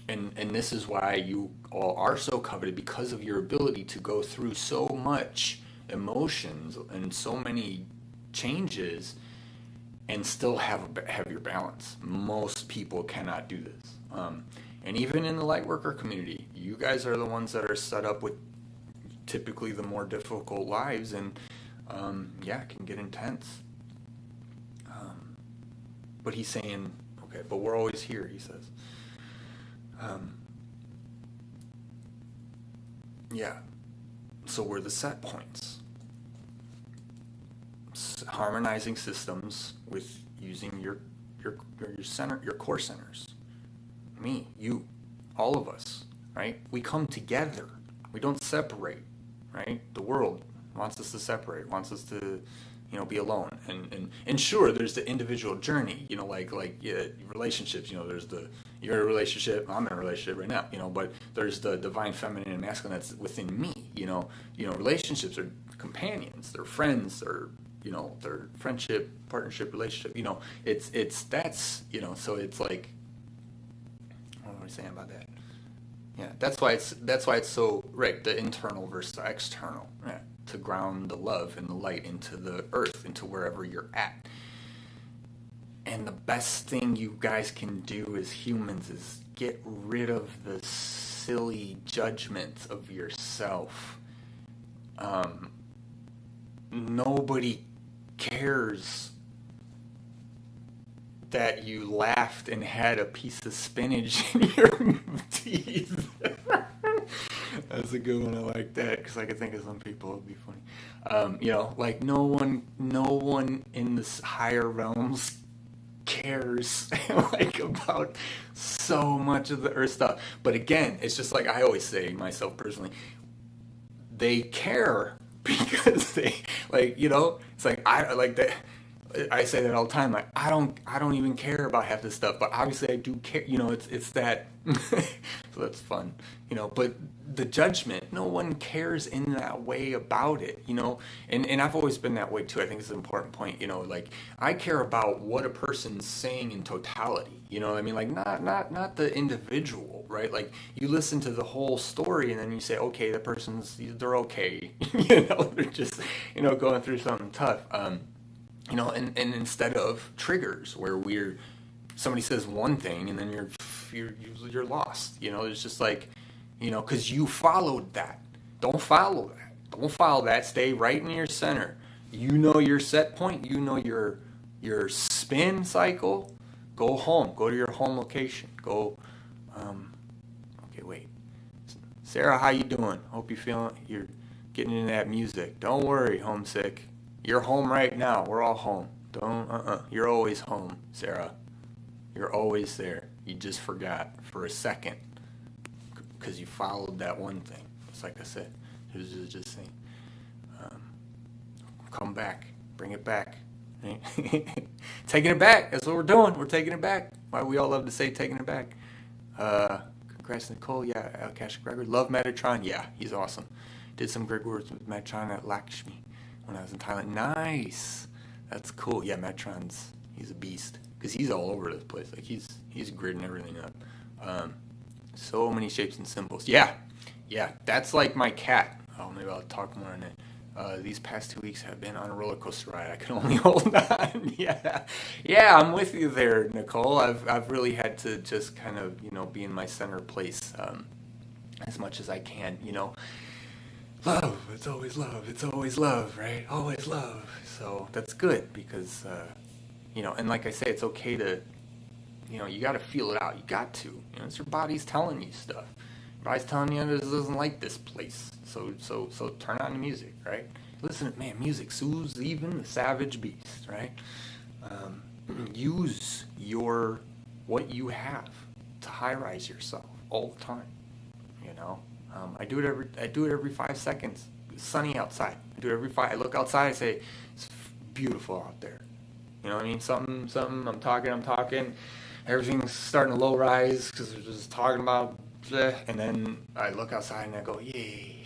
and this is why you all are so coveted, because of your ability to go through so much emotions and so many changes and still have your balance. Most people cannot do this. And even in the light worker community, you guys are the ones that are set up with typically the more difficult lives, and it can get intense. But he's saying, okay, but we're always here, he says. So we're the set points. Harmonizing systems with using your center, your core centers. Me, you, all of us, right? We come together. We don't separate, right? The world wants us to separate, wants us to, be alone. And sure, there's the individual journey, like relationships. You're in a relationship, I'm in a relationship right now, but there's the divine feminine and masculine that's within me. Relationships are companions, they're friends, they're friendship, partnership, relationship. So it's like, what am I saying about that? Yeah, that's why it's so right, the internal versus the external, right? To ground the love and the light into the earth, into wherever you're at. And the best thing you guys can do as humans is get rid of the silly judgments of yourself. Nobody cares that you laughed and had a piece of spinach in your teeth. That's a good one. I like that, because I could think of some people. It'd be funny. Like no one in this higher realms cares like about so much of the earth stuff. But again, it's just like I always say myself personally, they care because they it's like I like that. I say that all the time. Like I don't even care about half this stuff, but obviously I do care. It's that. So that's fun. But the judgment, no one cares in that way about it. And I've always been that way too. I think it's an important point. Like I care about what a person's saying in totality. You know what I mean? Like not the individual, right? Like you listen to the whole story and then you say, okay, they're okay. They're just going through something tough. And instead of triggers where somebody says one thing and then you're lost. It's just like, because you followed that. Don't follow that. Don't follow that. Stay right in your center. Your set point. Your spin cycle. Go home. Go to your home location. Go. Okay, wait. Sarah, how you doing? Hope you're getting into that music. Don't worry, homesick. You're home right now. We're all home. You're always home, Sarah. You're always there. You just forgot for a second because you followed that one thing. It's like I said. It was just saying, come back. Bring it back. Taking it back. That's what we're doing. We're taking it back. Why we all love to say taking it back. Congrats, Nicole. Yeah, Akash Gregor. Love Metatron. Yeah, he's awesome. Did some great words with Metatron at Lakshmi when I was in Thailand. Nice. That's cool. Yeah, he's a beast because he's all over the place. Like he's gridding everything up. So many shapes and symbols. Yeah. That's like my cat. Oh, maybe I'll talk more on it. These past 2 weeks have been on a roller coaster ride. I can only hold on. Yeah. I'm with you there, Nicole. I've really had to just kind of be in my center place as much as I can. Love, it's always love, right? Always love. So that's good because, and like I say, it's okay to, you got to feel it out. You got to. It's your body's telling you stuff. Your body's telling you it doesn't like this place. So turn on the music, right? Listen, man, music soothes even the savage beast, right? Use what you have to high-rise yourself all the time, I do it every 5 seconds. It's sunny outside. I do it every 5. I look outside. I say, it's beautiful out there. You know what I mean? Something, I'm talking. Everything's starting to low rise because we're just talking about bleh, and then I look outside and I go, yay.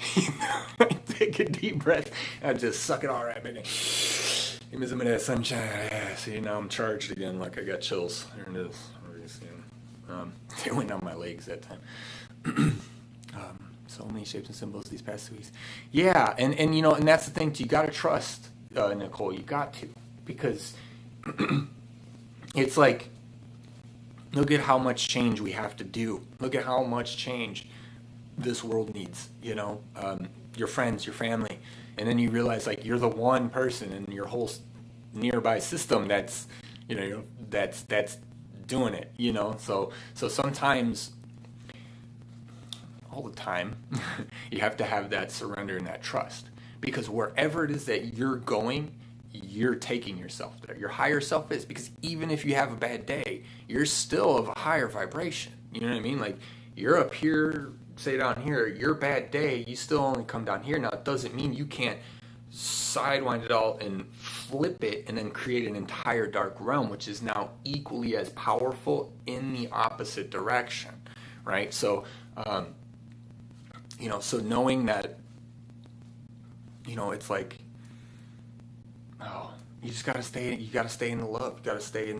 I take a deep breath and I just suck it all right in. Give me some of that sunshine. Yeah, see, now I'm charged again like I got chills. There it is. They went down my legs that time. So many shapes and symbols these past 2 weeks. Yeah, and and that's the thing too. You got to trust, Nicole. You got to, because it's like, look at how much change we have to do. Look at how much change this world needs. Your friends, your family, and then you realize like you're the one person in your whole nearby system that's that's doing it. So sometimes, all the time, you have to have that surrender and that trust, because wherever it is that you're going, you're taking yourself there. Your higher self is, because even if you have a bad day, you're still of a higher vibration. You know what I mean? Like, you're up here, say down here, your bad day, you still only come down here. Now, it doesn't mean you can't sidewind it all and flip it and then create an entire dark realm, which is now equally as powerful in the opposite direction, right? So, so knowing that, it's like, you just gotta stay in the love. You gotta stay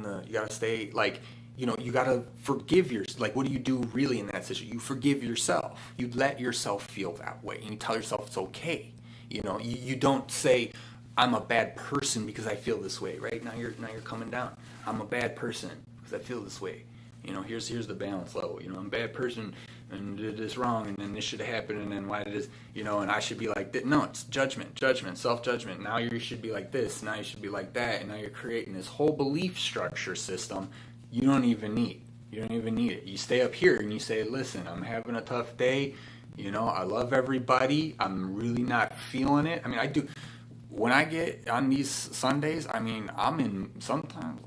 like, you gotta forgive yourself. Like, what do you do really in that situation? You forgive yourself. You let yourself feel that way, and you tell yourself it's okay. You don't say, I'm a bad person because I feel this way, right? Now you're coming down. I'm a bad person because I feel this way. Here's the balance level. I'm a bad person and did this wrong, and then this should have happened, and then why did this, and I should be like this. No, it's judgment, self-judgment. Now you should be like this, now you should be like that, and now you're creating this whole belief structure system you don't even need. You don't even need it. You stay up here and you say, listen, I'm having a tough day. I love everybody. I'm really not feeling it. I mean, I do. When I get on these Sundays, I mean, I'm in sometimes.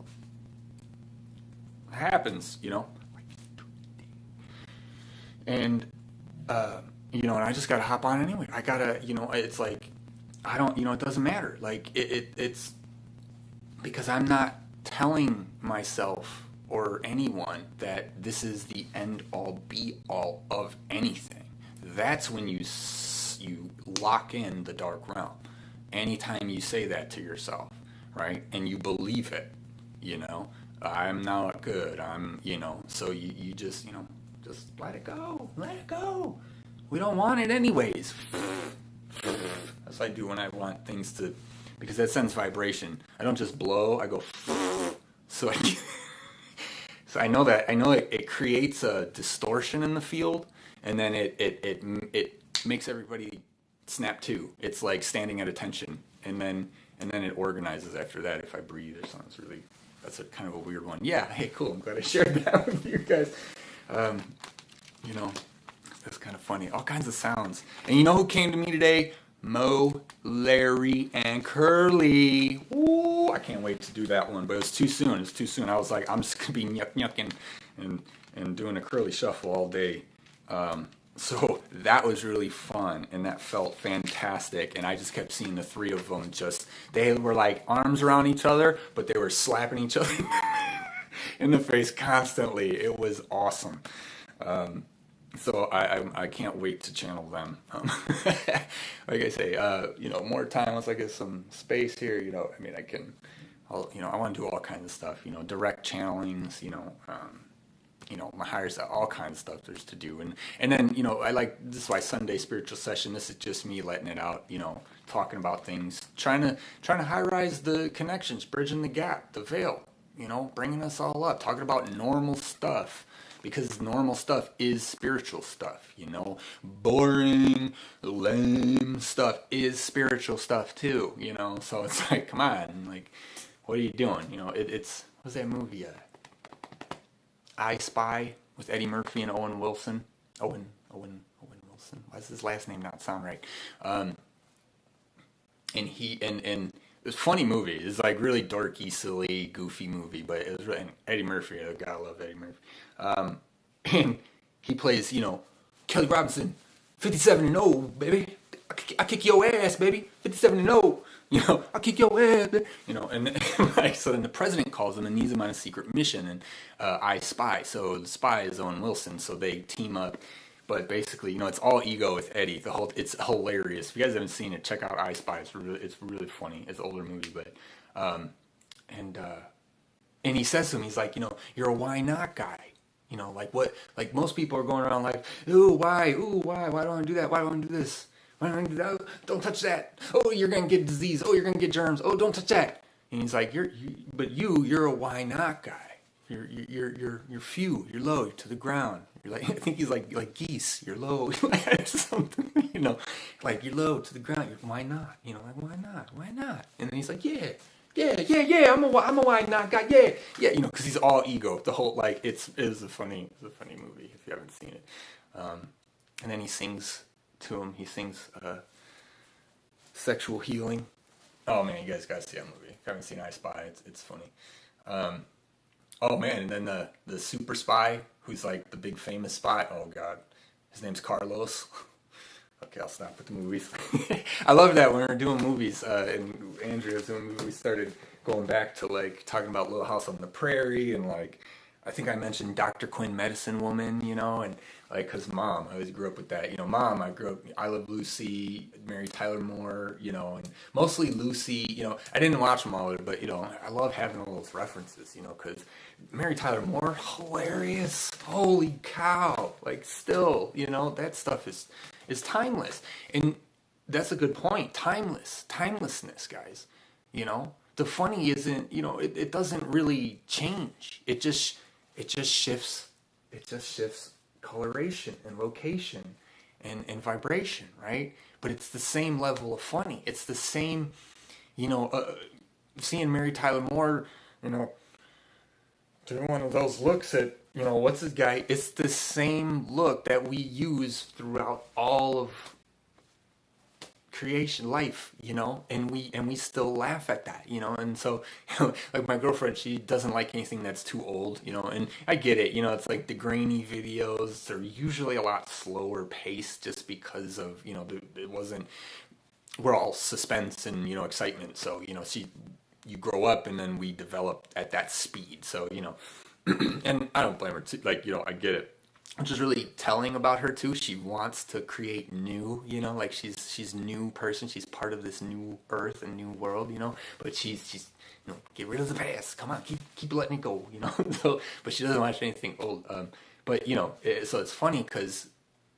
It happens, And, and I just got to hop on anyway. I got to, it's like, I don't, it doesn't matter. Like, it's because I'm not telling myself or anyone that this is the end all be all of anything. That's when you lock in the dark realm. Anytime you say that to yourself, right? And you believe it, I'm not good. So you just, just let it go. Let it go. We don't want it anyways. That's what I do when I want things to, because that sends vibration. I don't just blow, I go so I know that it creates a distortion in the field, and then it makes everybody snap to. It's like standing at attention, and then it organizes after that if I breathe or something. That's a kind of a weird one. Yeah, hey, cool. I'm glad I shared that with you guys. That's kind of funny. All kinds of sounds. And you know who came to me today? Mo, Larry, and Curly. Ooh, I can't wait to do that one, but it's too soon. I was like, I'm just going to be nyucking and doing a Curly shuffle all day. So that was really fun, and that felt fantastic. And I just kept seeing the three of them they were like arms around each other, but they were slapping each other in the face constantly. It was awesome. So I can't wait to channel them. Like I say, more time once I get some space here. I want to do all kinds of stuff. Direct channelings. My higher self, all kinds of stuff there's to do, and then I like this is why Sunday spiritual session. This is just me letting it out. Talking about things, trying to high rise the connections, bridging the gap, the veil. Bringing us all up, talking about normal stuff. Because normal stuff is spiritual stuff, boring, lame stuff is spiritual stuff too, so it's like, come on, like, what are you doing? It's, what's that movie, I Spy with Eddie Murphy and Owen Wilson, Owen Wilson, why does his last name not sound right? And it's a funny movie. It's like really dorky, silly, goofy movie, but it was really, and Eddie Murphy, I gotta love Eddie Murphy. And he plays, Kelly Robinson, 57-0, baby. I kick your ass, baby. 57-0. I'll kick your ass, and like, so then the president calls him and needs him on a secret mission, and I Spy. So the spy is Owen Wilson, so they team up. But basically, it's all ego with Eddie. It's hilarious. If you guys haven't seen it, check out I Spy. It's really funny. It's an older movie, but and he says to him, he's like, you're a why not guy. Like what? Like most people are going around like, ooh, why, why don't I do that? Why don't I do this? Why don't I do that? Don't touch that. Oh, you're gonna get disease. Oh, you're gonna get germs. Oh, don't touch that. And he's like, you're a why not guy. You're few. You're low to the ground. You're like, I think he's like geese. You're low, something, like you're low to the ground. Why not? Like why not? Why not? And then he's like, yeah. I'm a why not guy. Yeah. Because he's all ego. The whole it is a funny movie if you haven't seen it. And then he sings to him. He sings sexual healing. Oh man, you guys gotta see that movie. If you haven't seen I Spy, it's funny. Oh man, and then the super spy who's like the big famous spy. Oh god, his name's Carlos. Okay, I'll stop with the movies. I love that when we were doing movies, and Andrea was doing movies, we started going back to like talking about Little House on the Prairie, and like I think I mentioned Dr. Quinn, Medicine Woman, and like cause Mom, I always grew up with that. Mom, I grew up I Love Lucy, Mary Tyler Moore, and mostly Lucy. I didn't watch them all, but I love having all those references, because Mary Tyler Moore, hilarious. Holy cow! Like still, that stuff is timeless, and that's a good point. Timelessness, guys. The funny isn't, it doesn't really change. It just shifts. It just shifts coloration and location and vibration, right? But it's the same level of funny. It's the same, seeing Mary Tyler Moore, doing one of those looks at, what's this guy? It's the same look that we use throughout all of creation, life, and we still laugh at that, and so, like my girlfriend, she doesn't like anything that's too old, and I get it, it's like the grainy videos, they're usually a lot slower paced just because of, it wasn't, we're all suspense and, excitement, so, you grow up and then we develop at that speed. So, and I don't blame her too. Like, I get it. Which is really telling about her too. She wants to create new, like she's a new person. She's part of this new earth and new world, but she's get rid of the past. Come on, keep letting it go, So, but she doesn't watch anything old. But so it's funny because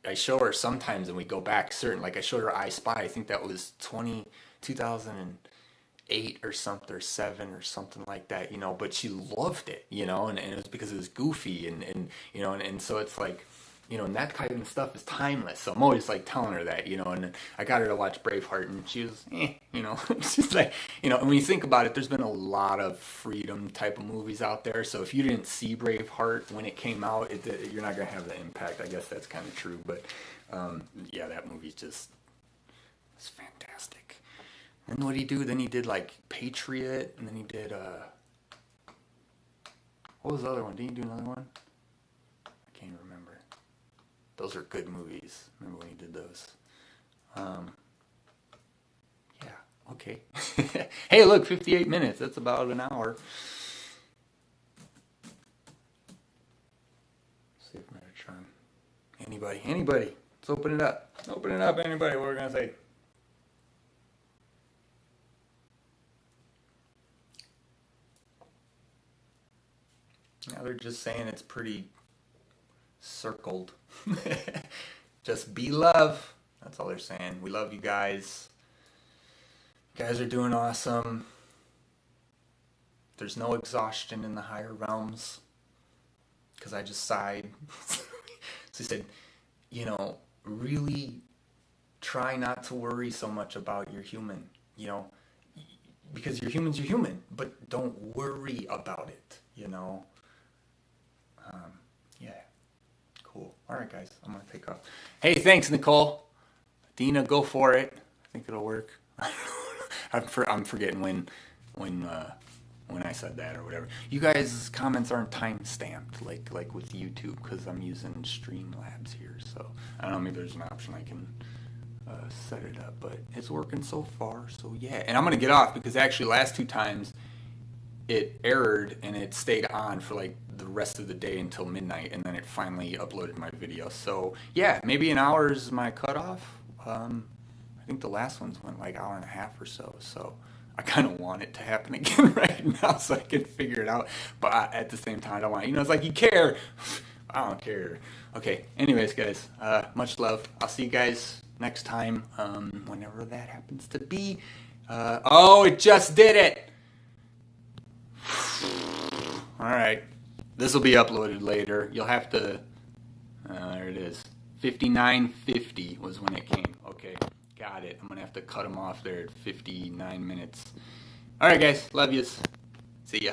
I show her sometimes and we go back certain, like I showed her I Spy. I think that was 2008 or something, or 7 or something like that, but she loved it, and it was because it was goofy and so it's like, and that kind of stuff is timeless. So I'm always like telling her that, and I got her to watch Braveheart and she was, she's like, and when you think about it, there's been a lot of freedom type of movies out there. So if you didn't see Braveheart when it came out, you're not going to have the impact. I guess that's kind of true. But yeah, that movie's just, it's fantastic. And what did he do? Then he did like Patriot, and then he did what was the other one? Did he do another one? I can't even remember. Those are good movies. Remember when he did those? Yeah. Okay. Hey, look, 58 minutes. That's about an hour. Let's see if Metatron. Anybody? Let's open it up. Open it up, anybody. What we're gonna say? Now they're just saying it's pretty circled. Just be love. That's all they're saying. We love you guys. You guys are doing awesome. There's no exhaustion in the higher realms. Because I just sighed. So he said, really try not to worry so much about your human. Because you're human. But don't worry about it, Yeah, cool. All right, guys, I'm gonna take off. Hey, thanks, Nicole. Dina, go for it. I think it'll work. I'm forgetting when I said that or whatever. You guys' comments aren't time stamped like with YouTube because I'm using Streamlabs here. So I don't know. Maybe there's an option I can set it up, but it's working so far. So yeah, and I'm gonna get off because actually last 2 times it errored and it stayed on for like the rest of the day until midnight, and then it finally uploaded my video. So yeah, maybe an hour is my cutoff. I think the last ones went like hour and a half or so. So I kind of want it to happen again right now so I can figure it out. But at the same time, I don't want, it's like you care. I don't care. Okay. Anyways, guys, much love. I'll see you guys next time, whenever that happens to be. Oh, it just did it. All right. This will be uploaded later. You'll have to, there it is. 59:50 was when it came. Okay. Got it. I'm going to have to cut them off there at 59 minutes. All right, guys. Love yous. See ya.